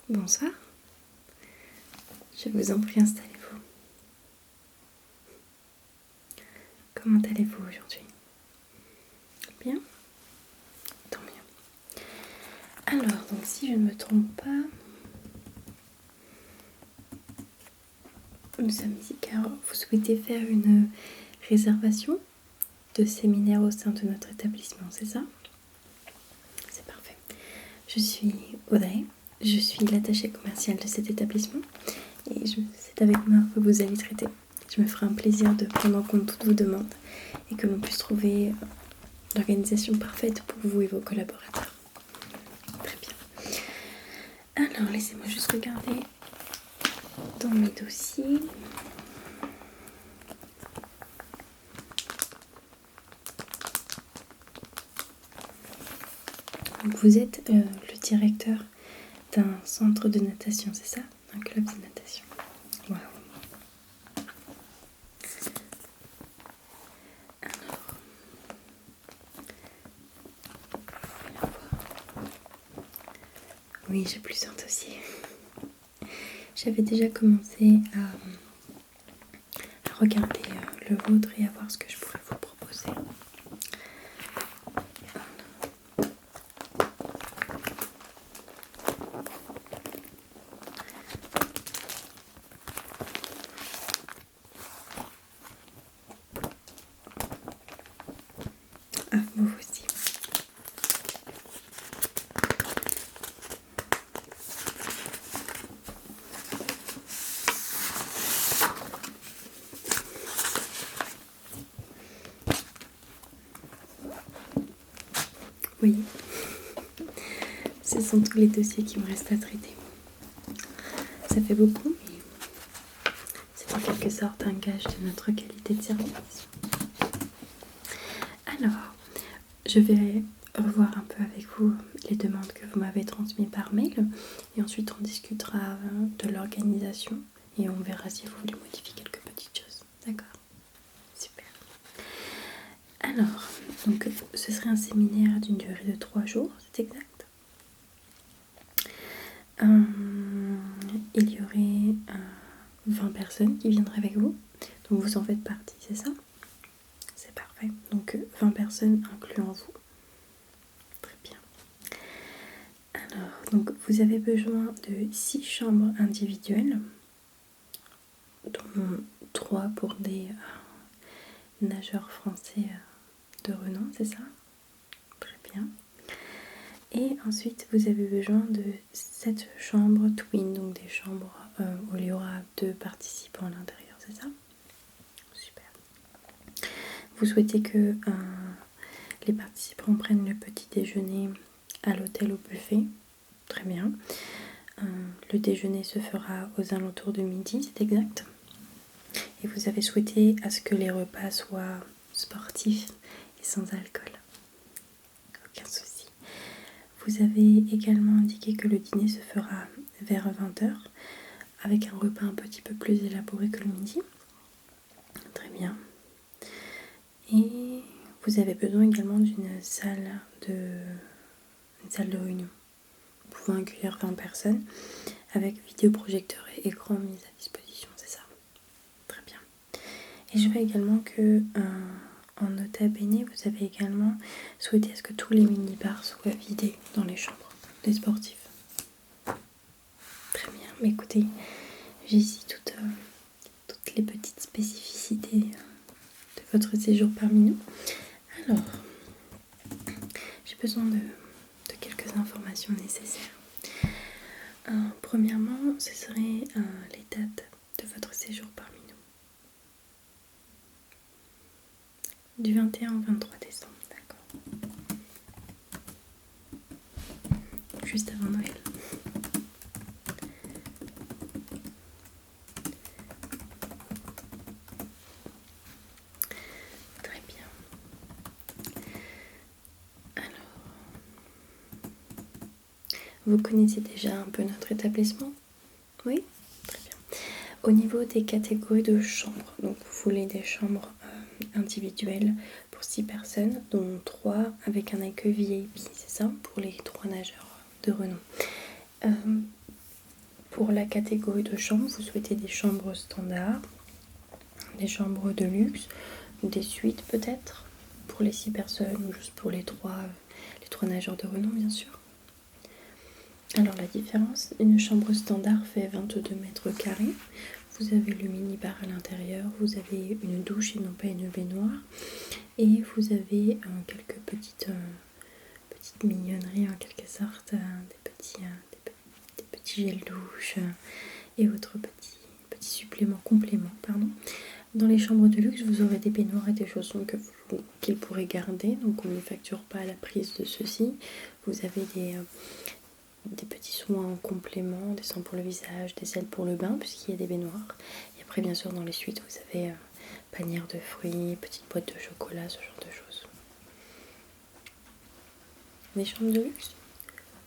Bonsoir. Je vous en prie, installez-vous. Comment allez-vous aujourd'hui? Bien? Tant mieux. Alors, donc si je ne me trompe pas, nous sommes ici car vous souhaitez faire une réservation de séminaire au sein de notre établissement, c'est ça? C'est parfait. Je suis Audrey, je suis l'attachée commerciale de cet établissement et c'est avec moi que vous allez traiter. Je me ferai un plaisir de prendre en compte toutes vos demandes et que l'on puisse trouver l'organisation parfaite pour vous et vos collaborateurs. Très bien. Alors, laissez-moi juste regarder dans mes dossiers. Donc, vous êtes le directeur d'un centre de natation, c'est ça? Un club de natation. Waouh. Oui, j'ai plusieurs dossiers. J'avais déjà commencé à regarder le vôtre et à voir ce que je pourrais vous proposer. Ah, vous aussi. Oui, ce sont tous les dossiers qui me restent à traiter. Ça fait beaucoup, mais c'est en quelque sorte un gage de notre qualité de service. Alors, je vais revoir un peu avec vous les demandes que vous m'avez transmises par mail et ensuite on discutera de l'organisation et on verra si vous voulez modifier quelques petites choses. D'accord? Super. Alors, donc ce serait un séminaire d'une durée de 3 jours, c'est exact? Il y aurait 20 personnes qui viendraient avec vous, donc vous en faites partie, c'est ça? C'est parfait. Donc 20 personnes incluant vous. Très bien. Alors, donc vous avez besoin de 6 chambres individuelles, dont 3 pour des nageurs français de renom, c'est ça? Très bien. Et ensuite, vous avez besoin de 7 chambres twin, donc des chambres où il y aura 2 participants à l'intérieur, c'est ça? Super. Vous souhaitez que les participants prennent le petit déjeuner à l'hôtel au buffet? Très bien. Le déjeuner se fera aux alentours de midi, c'est exact? Et vous avez souhaité à ce que les repas soient sportifs et sans alcool? Aucun souci. Vous avez également indiqué que le dîner se fera vers 20h avec un repas un petit peu plus élaboré que le midi. Très bien. Et vous avez besoin également d'une salle de réunion pouvant accueillir 20 personnes avec vidéoprojecteur et écran mis à disposition, c'est ça? Très bien. Et je veux également que en nota bene, vous avez également souhaité à ce que tous les mini-bars soient vidés dans les chambres des sportifs. Très bien, mais écoutez, j'ai ici toutes les petites spécificités de votre séjour parmi nous. Alors, j'ai besoin de quelques informations nécessaires. Premièrement, ce serait les dates de votre séjour parmi nous. Du 21 au 23 décembre, d'accord. Juste avant Noël. Très bien. Alors, vous connaissez déjà un peu notre établissement? Oui? Très bien. Au niveau des catégories de chambres, donc vous voulez des chambres individuelles pour 6 personnes, dont 3 avec un accueil VIP, c'est ça? Pour les 3 nageurs de renom. pour la catégorie de chambres, vous souhaitez des chambres standards, des chambres de luxe, des suites peut-être pour les 6 personnes ou juste pour les trois nageurs de renom bien sûr. Alors la différence, une chambre standard fait 22 mètres carrés. Vous avez le mini-bar à l'intérieur, vous avez une douche et non pas une baignoire. Et vous avez quelques petites mignonneries en quelque sorte, des petits gels douche et autres petits suppléments, compléments, pardon. Dans les chambres de luxe, vous aurez des baignoires et des chaussons qu'ils pourraient garder, donc on ne facture pas la prise de ceci. Vous avez des petits soins en complément, des soins pour le visage, des sels pour le bain, puisqu'il y a des baignoires. Et après, bien sûr, dans les suites, vous avez panière de fruits, petite boîte de chocolat, ce genre de choses. Des chambres de luxe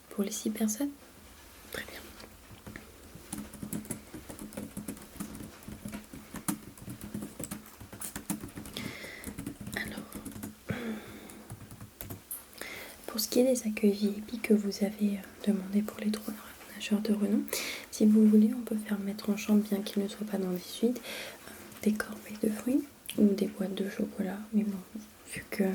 pour les 6 personnes? Très bien. Pour ce qui est des accueils VIP que vous avez demandé pour les 3 nageurs de renom, si vous voulez, on peut faire mettre en chambre, bien qu'ils ne soient pas dans les suites, des corbeilles de fruits ou des boîtes de chocolat. Mais bon, vu que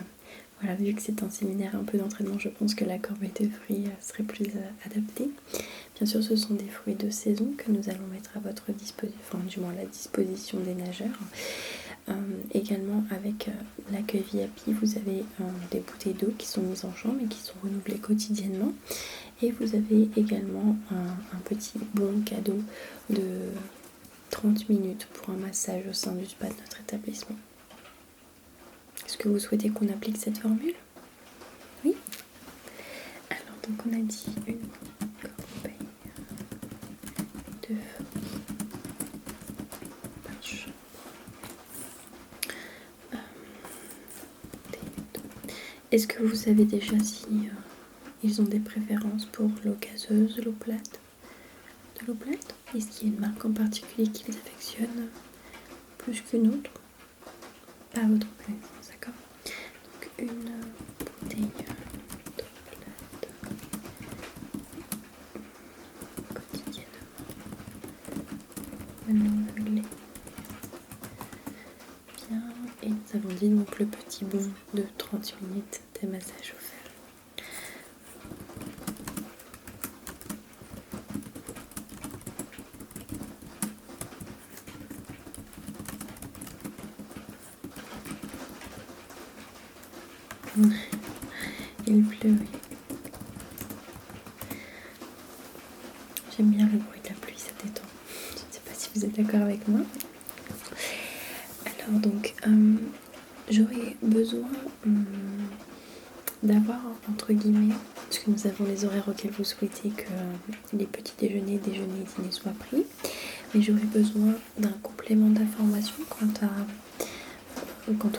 c'est un séminaire un peu d'entraînement, je pense que la corbeille de fruits serait plus adaptée. Bien sûr, ce sont des fruits de saison que nous allons mettre à votre disposition, enfin du moins à la disposition des nageurs. Également avec l'accueil VIP, vous avez des bouteilles d'eau qui sont mises en chambre et qui sont renouvelées quotidiennement. Et vous avez également un petit bon cadeau de 30 minutes pour un massage au sein du spa de notre établissement. Est-ce que vous souhaitez qu'on applique cette formule? Oui. Alors donc on a dit une corbeille de par chambre. Est-ce que vous savez déjà si ils ont des préférences pour l'eau gazeuse, l'eau plate? De l'eau plate? Est-ce qu'il y a une marque en particulier qu'ils affectionnent plus qu'une autre? Pas à votre connaissance, d'accord? Donc une bouteille d'eau plate quotidiennement renouvelée. Bien, et nous avons dit donc le petit bon de 30 minutes de massage offerts. Il pleut, oui. J'aime bien le bruit de la pluie, ça détend. Je ne sais pas si vous êtes d'accord avec moi. Alors donc, j'aurais besoin d'avoir, entre guillemets, parce que nous avons les horaires auxquels vous souhaitez que les petits déjeuners, déjeuners et dîners soient pris, mais j'aurais besoin d'un complément d'information quant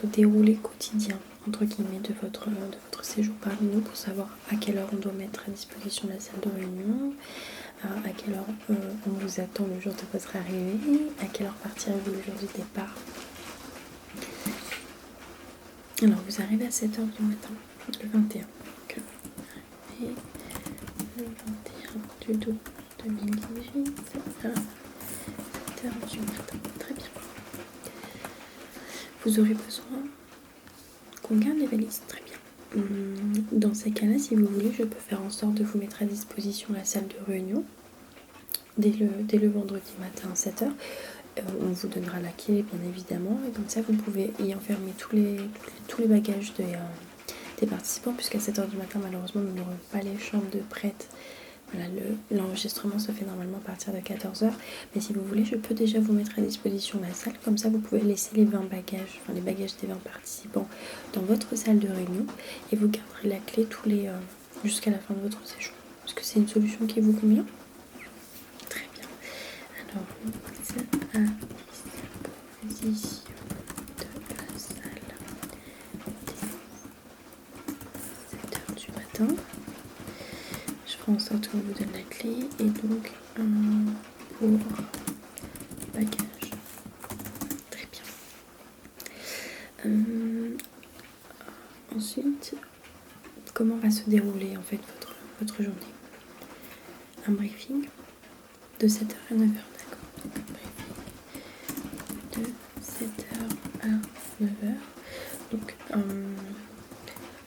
au déroulé quotidien, entre guillemets, de votre séjour parmi nous, pour savoir à quelle heure on doit mettre à disposition la salle de réunion, à quelle heure on vous attend le jour de votre arrivée, à quelle heure partirez-vous le jour du départ. Alors vous arrivez à 7h du matin, le 21. Donc, et le 21 du 12 2018 à 7h du matin. Très bien. Vous aurez besoin qu'on garde les valises. Très bien. Dans ces cas-là, si vous voulez, je peux faire en sorte de vous mettre à disposition la salle de réunion dès le vendredi matin à 7h. On vous donnera la clé, bien évidemment, et comme ça vous pouvez y enfermer tous les bagages des participants, puisqu'à 7h du matin, malheureusement, nous n'aurons pas les chambres de prêtes. Voilà, l'enregistrement se fait normalement à partir de 14h, mais si vous voulez, je peux déjà vous mettre à disposition la salle, comme ça vous pouvez laisser les 20 bagages, enfin les bagages des 20 participants dans votre salle de réunion, et vous garderez la clé jusqu'à la fin de votre séjour. Est-ce que c'est une solution qui vous convient? Très bien. Alors, ça à disposition de la salle dès 7h du matin. Je ferai en sorte qu'on vous donne la clé et donc pour bagages. Très bien. Ensuite, comment va se dérouler en fait votre journée? Un briefing De 7h à 9h, d'accord. De 7h à 9h. Donc,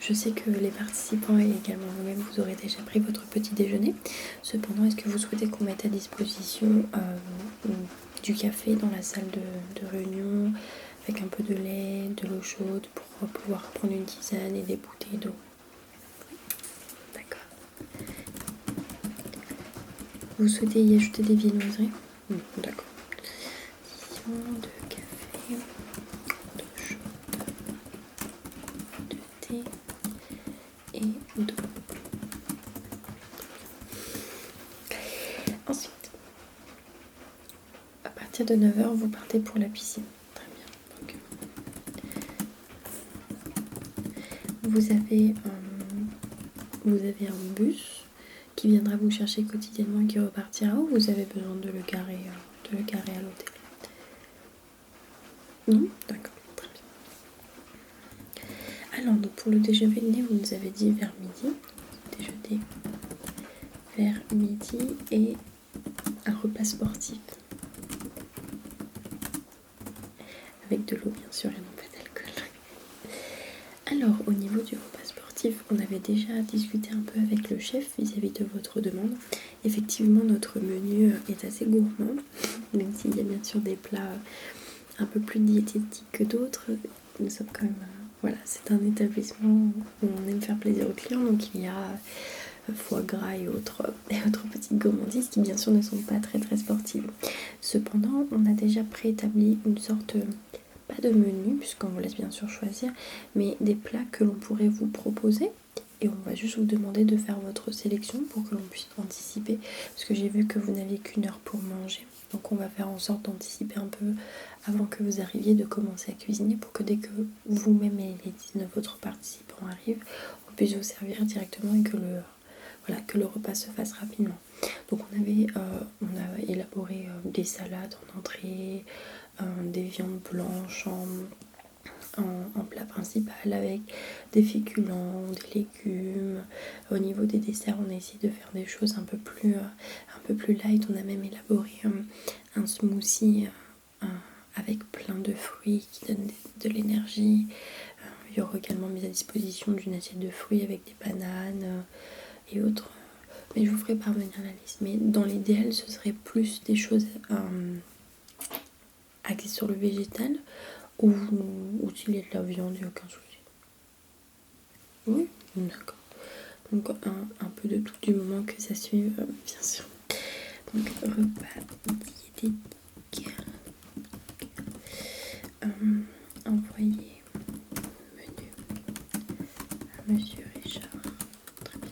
je sais que les participants et également vous-même, vous aurez déjà pris votre petit déjeuner. Cependant, est-ce que vous souhaitez qu'on mette à disposition du café dans la salle de réunion avec un peu de lait, de l'eau chaude pour pouvoir prendre une tisane et des bouteilles d'eau? D'accord. Vous souhaitez y ajouter des viennoiseries? D'accord. De café, d'eau chaude, de thé et d'eau. Ensuite, à partir de 9h, vous partez pour la piscine. Très bien. Donc, vous avez un bus qui viendra vous chercher quotidiennement et qui repartira, ou vous avez besoin de le garer à l'hôtel? Non? D'accord, très bien. Alors, donc pour le déjeuner, vous nous avez dit vers midi. Déjeuner vers midi et un repas sportif. Avec de l'eau, bien sûr, et non pas d'alcool. Alors, au niveau du repas sportif, on avait déjà discuté un peu avec le chef vis-à-vis de votre demande. Effectivement, notre menu est assez gourmand, même s'il y a bien sûr des plats un peu plus diététiques que d'autres. Nous sommes quand même... voilà, c'est un établissement où on aime faire plaisir aux clients, donc il y a foie gras et autres petites gourmandises qui bien sûr ne sont pas très très sportives. Cependant, on a déjà préétabli une sorte... pas de menu, puisqu'on vous laisse bien sûr choisir, mais des plats que l'on pourrait vous proposer. Et on va juste vous demander de faire votre sélection pour que l'on puisse anticiper, parce que j'ai vu que vous n'aviez qu'une heure pour manger. Donc on va faire en sorte d'anticiper un peu avant que vous arriviez, de commencer à cuisiner pour que dès que vous-même et les 19 autres participants arrivent, on puisse vous servir directement et que le repas se fasse rapidement. Donc on a élaboré des salades en entrée, des viandes blanches en plat principal avec des féculents, des légumes. Au niveau des desserts, on a essayé de faire des choses un peu plus light. On a même élaboré un smoothie avec plein de fruits qui donnent de l'énergie. Il y aura également mis à disposition d'une assiette de fruits avec des bananes et autres. Mais je vous ferai parvenir la liste. Mais dans l'idéal, ce serait plus des choses axées sur le végétal, ou s'il y a de la viande, il n'y a aucun souci. Oui, d'accord. Donc un peu de tout du moment que ça suive, bien sûr. Donc repas diététique. Envoyé menu à Monsieur Richard. Très bien.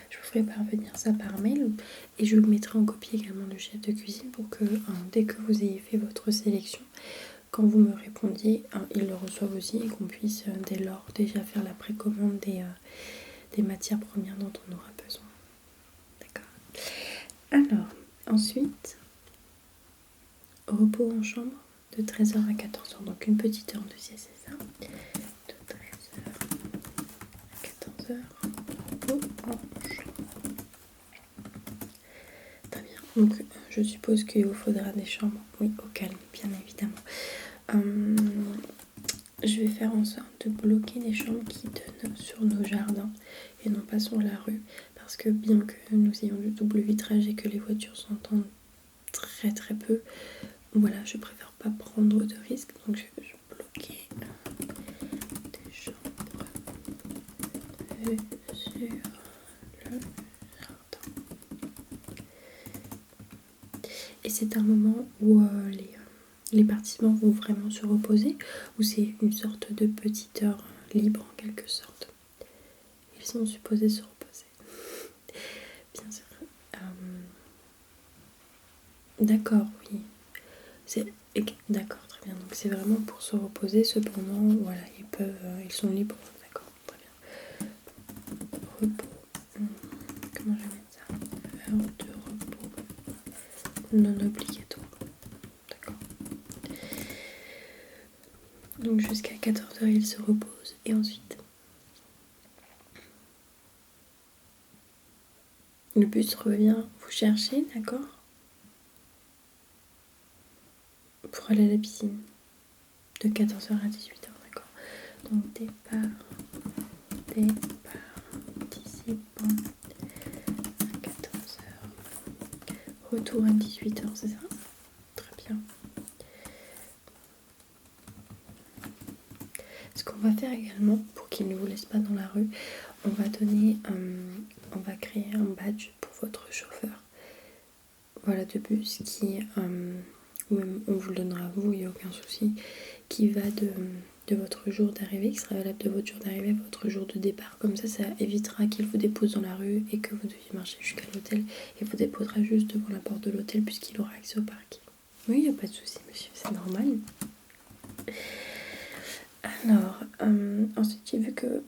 Je vous ferai parvenir ça par mail et je le mettrai en copie également du chef de cuisine pour que dès que vous ayez fait votre sélection, quand vous me répondiez, il le reçoive aussi et qu'on puisse dès lors déjà faire la précommande des matières premières dont on aura besoin. D'accord. Alors, ensuite, repos en chambre de 13h à 14h, donc une petite heure de sieste, c'est ça? De 13h à 14h, repos en chambre. Très bien. Donc, je suppose qu'il vous faudra des chambres, oui, au calme, bien évidemment. Je vais faire en sorte de bloquer les chambres qui donnent sur nos jardins et non pas sur la rue, parce que bien que nous ayons du double vitrage et que les voitures s'entendent très très peu, voilà, je préfère pas prendre de risques, donc je vais bloquer des chambres sur le jardin. Et c'est un moment où les participants vont vraiment se reposer, ou c'est une sorte de petite heure libre en quelque sorte? Ils sont supposés se reposer, bien sûr. D'accord, oui. D'accord, très bien. Donc c'est vraiment pour se reposer. Cependant, voilà, ils sont libres. D'accord, très bien. Repos. Comment je vais mettre ça? Heure de repos non obligatoire. D'accord. Donc jusqu'à 14h, ils se reposent. Et ensuite, Le bus revient vous chercher, d'accord? Pour aller à la piscine. De 14h à 18h, d'accord. Donc départ participant à 14h. Retour à 18h, c'est ça? Très bien. Ce qu'on va faire également, pour qu'il ne vous laisse pas dans la rue, on va créer un badge pour votre chauffeur. Voilà, de bus qui, on vous le donnera à vous, il n'y a aucun souci, qui va de votre jour d'arrivée, qui sera valable de votre jour d'arrivée à votre jour de départ. Comme ça évitera qu'il vous dépose dans la rue et que vous deviez marcher jusqu'à l'hôtel. Il vous déposera juste devant la porte de l'hôtel puisqu'il aura accès au parking. Oui, il n'y a pas de souci, monsieur, c'est normal. Alors, ensuite, j'ai vu que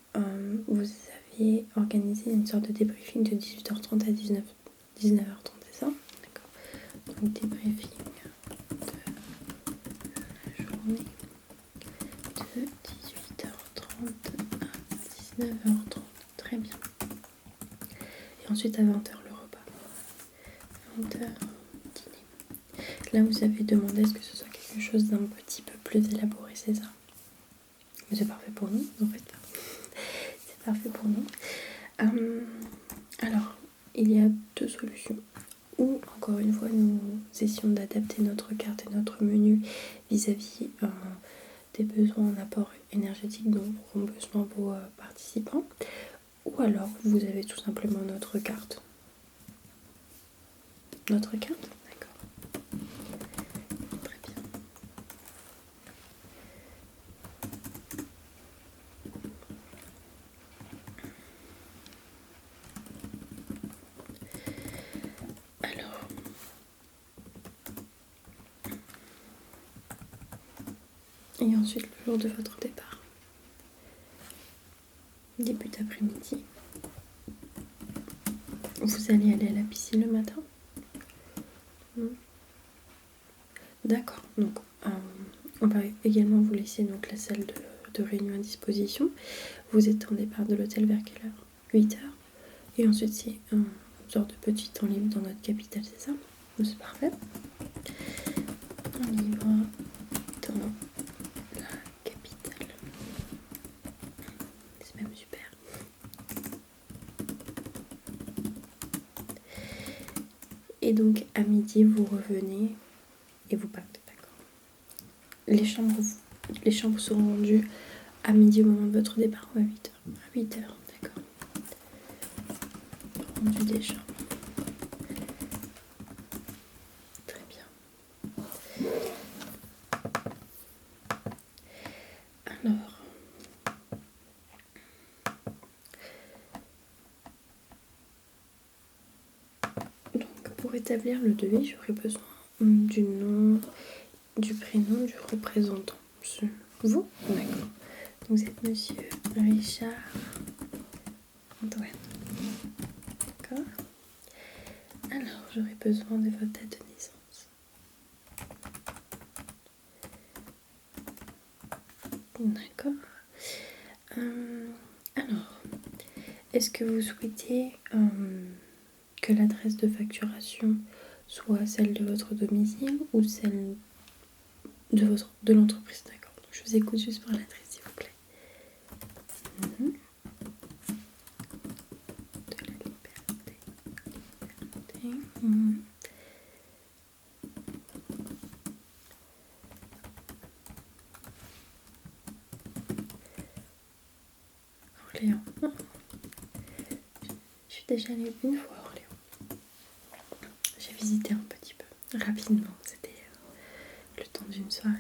vous aviez organisé une sorte de débriefing de 18h30 à 19h30, c'est ça? D'accord. Donc, débriefing de la journée de 18h30 à 19h30. Très bien. Et ensuite, à 20h, le repas. 20h, dîner. Là, vous avez demandé à ce que ce soit quelque chose d'un petit peu plus élaboré, c'est ça? Mais c'est parfait pour nous, en fait. C'est parfait pour nous. Alors, il y a deux solutions. Ou, encore une fois, nous essayons d'adapter notre carte et notre menu vis-à-vis des besoins en apport énergétique dont auront besoin vos participants. Ou alors, vous avez tout simplement notre carte. Notre carte? D'accord. Très bien. Alors, et ensuite le jour de votre départ, début d'après-midi, vous allez aller à la piscine le matin? D'accord, donc on va également vous laisser donc la salle de réunion à disposition. Vous êtes en départ de l'hôtel vers quelle heure? 8h. Et ensuite c'est une sorte de petit temps libre dans notre capitale, c'est ça? C'est parfait. Temps libre dans la capitale. C'est même super. Et donc à midi vous revenez et vous partez, d'accord. Les chambres seront rendues à midi au moment de votre départ ou à 8h? À 8h, d'accord. Rendu des chambres. Très bien. Alors, donc pour établir le devis, j'aurais besoin du nom, du prénom du représentant. Vous? D'accord. Vous êtes monsieur Richard Antoine. D'accord. Alors, j'aurais besoin de votre date de naissance. D'accord. Alors, est-ce que vous souhaitez que l'adresse de facturation soit celle de votre domicile ou celle de l'entreprise? D'accord. Donc, je vous écoute juste pour l'adresse, s'il vous plaît. De la liberté. Orléans. Je suis déjà allée une fois à Orléans. J'ai visité un petit peu, rapidement, c'était le temps d'une soirée.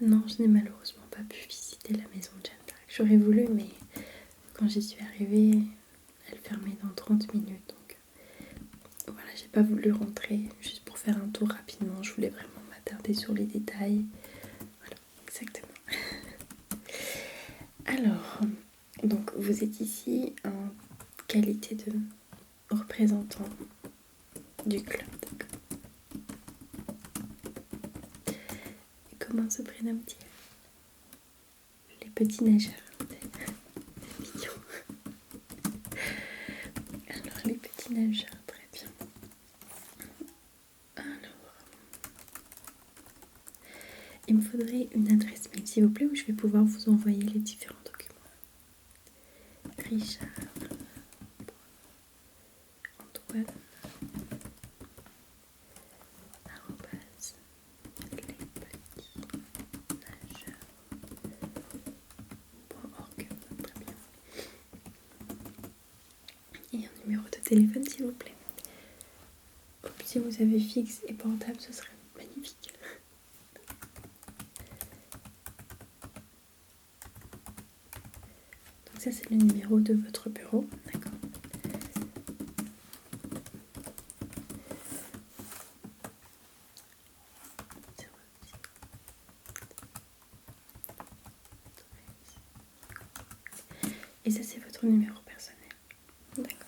Non, je n'ai malheureusement pas pu visiter la maison de Jeanne d'Arc. J'aurais voulu, mais quand j'y suis arrivée, elle fermait dans 30 minutes. Donc voilà, j'ai pas voulu rentrer juste pour faire un tour rapidement. Je voulais vraiment m'attarder sur les détails. Voilà, exactement. Alors, donc vous êtes ici en qualité de représentant du club. Et comment se prénomme-t-il? Les petits nageurs. C'est mignon. Alors, Naja, très bien. Alors, il me faudrait une adresse mail s'il vous plaît où je vais pouvoir vous envoyer les différents documents. Richard, Antoine, arrobase, lespetinageurs.org. Très bien. Et un numéro de téléphone s'il vous plaît. Si vous avez fixe et portable, ce serait magnifique. Donc ça c'est le numéro de votre bureau, d'accord. Et ça c'est votre numéro personnel, d'accord.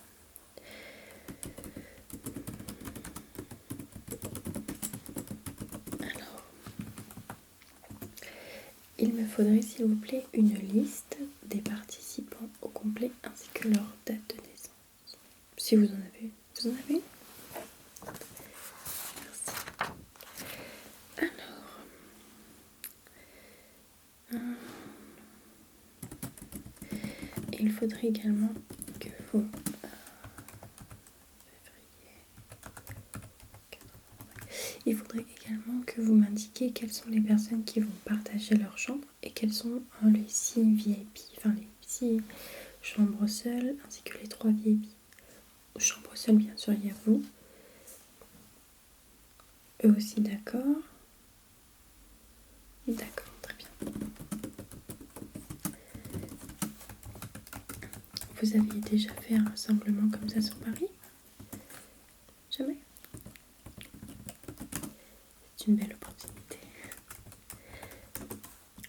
Alors, il me faudrait s'il vous plaît une liste des participants au complet ainsi que leur date de naissance. Si vous en avez. Vous en avez? Merci. Alors, il faudrait également que vous... Il faudrait également que vous m'indiquiez quelles sont les personnes qui vont partager leur chambre et quelles sont les 6 VIP, enfin les 6 chambres seules ainsi que les 3 VIP. Chambre seule, bien sûr, il y a vous. Eux aussi, d'accord. D'accord, très bien. Vous aviez déjà fait un rassemblement comme ça sur Paris? Jamais? C'est une belle opportunité.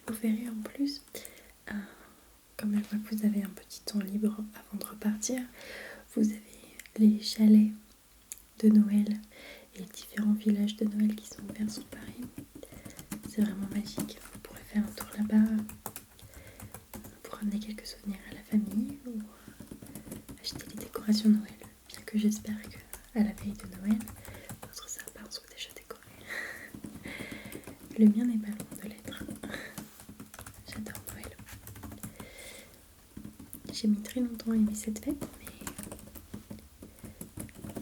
Vous verrez en plus, comme je vois que vous avez un petit temps libre avant de repartir, vous avez les chalets de Noël et les différents villages de Noël qui sont ouverts sur Paris. C'est vraiment magique. Vous pourrez faire un tour là-bas pour ramener quelques souvenirs à la famille ou acheter des décorations de Noël. Bien que j'espère qu'à la veille de Noël, votre sapin soit déjà décoré. Le mien n'est pas loin de l'être. J'adore Noël. J'ai mis très longtemps à aimer cette fête, mais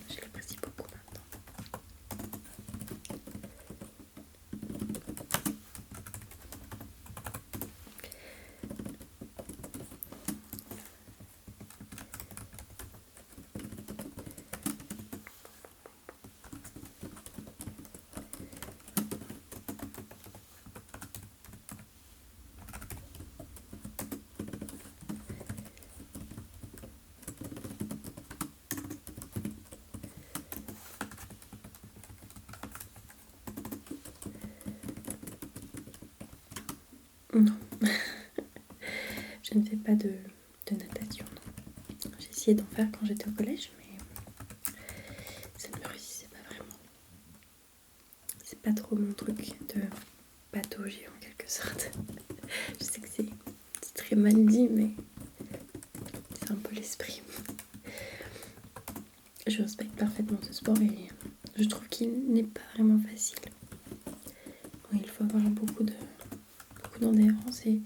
je l'apprécie beaucoup maintenant. Non, je ne fais pas de natation. J'ai essayé d'en faire quand j'étais au collège, mais ça ne me réussissait pas vraiment. C'est pas trop mon truc de patauger en quelque sorte. Je sais que c'est très mal dit, mais c'est un peu l'esprit. Je respecte parfaitement ce sport et je trouve qu'il n'est pas vraiment facile. Il faut avoir beaucoup d'endurance et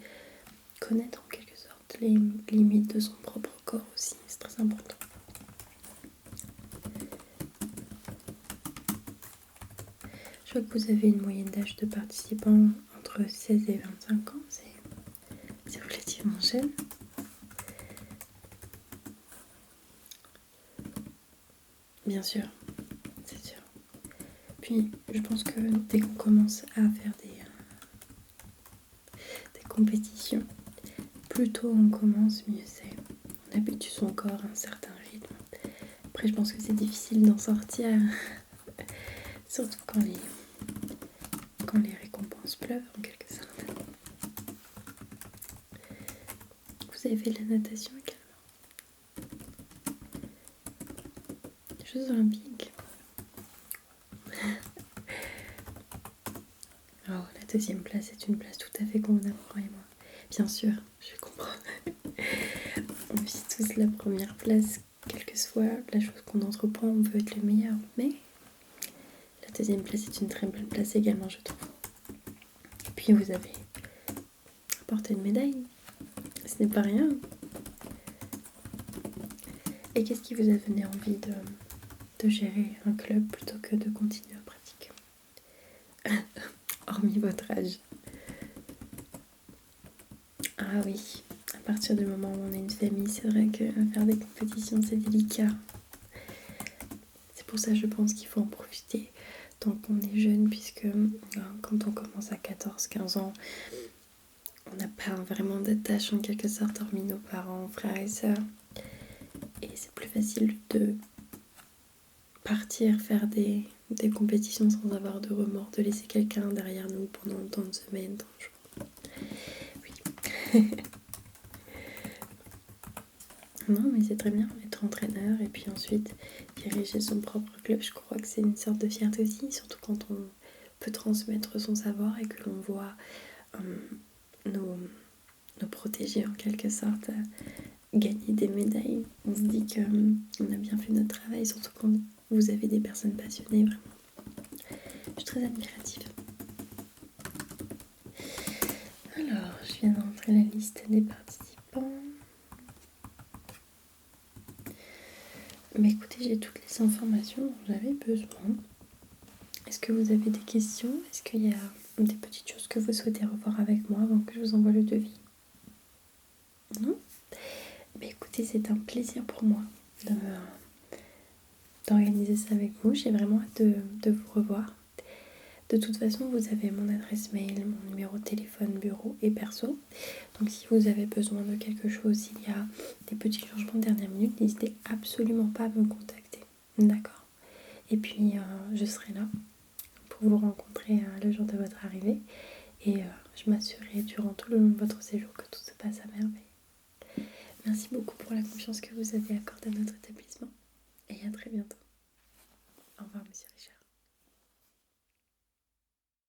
connaître en quelque sorte les limites de son propre corps aussi, c'est très important. Je vois que vous avez une moyenne d'âge de participants entre 16 et 25 ans, c'est relativement jeune. Bien sûr, c'est sûr. Puis je pense que dès qu'on commence à faire des compétitions, plus tôt on commence, mieux c'est. On habitue son corps à un certain rythme. Après je pense que c'est difficile d'en sortir, surtout quand les récompenses pleuvent en quelque sorte. Vous avez fait de la natation également? Jeux olympiques. Alors la deuxième place est une place tout à fait convenable pour moi. Bien sûr, je comprends. On vit tous la première place, quel que que soit la chose qu'on entreprend, on veut être le meilleur. Mais la deuxième place est une très belle place également, je trouve. Et puis vous avez apporté une médaille. Ce n'est pas rien. Et qu'est-ce qui vous a donné envie de gérer un club plutôt que de continuer à pratiquer? Hormis votre âge. Ah oui, à partir du moment où on est une famille, c'est vrai que faire des compétitions, c'est délicat. C'est pour ça, je pense qu'il faut en profiter tant qu'on est jeune, puisque quand on commence à 14-15 ans, on n'a pas vraiment d'attache en quelque sorte, hormis nos parents, frères et sœurs. Et c'est plus facile de partir faire des compétitions sans avoir de remords, de laisser quelqu'un derrière nous pendant tant de semaines, tant de jours. Oui. Non, mais c'est très bien être entraîneur et puis ensuite diriger son propre club. Je crois que c'est une sorte de fierté aussi, surtout quand on peut transmettre son savoir et que l'on voit nos protégés en quelque sorte gagner des médailles. On se dit qu'on a bien fait notre travail, surtout quand vous avez des personnes passionnées, vraiment. Je suis très admirative. Alors, je viens d'entrer la liste des participants. Mais écoutez, j'ai toutes les informations dont j'avais besoin. Est-ce que vous avez des questions? Est-ce qu'il y a des petites choses que vous souhaitez revoir avec moi avant que je vous envoie le devis? Non? Mais écoutez, c'est un plaisir pour moi d'organiser ça avec vous. J'ai vraiment hâte de vous revoir. De toute façon, vous avez mon adresse mail, mon numéro de téléphone, bureau et perso. Donc si vous avez besoin de quelque chose, s'il y a des petits changements de dernière minute, n'hésitez absolument pas à me contacter. D'accord? Et puis, je serai là pour vous rencontrer le jour de votre arrivée. Et je m'assurerai durant tout le long de votre séjour que tout se passe à merveille. Merci beaucoup pour la confiance que vous avez accordée à notre établissement. Et à très bientôt.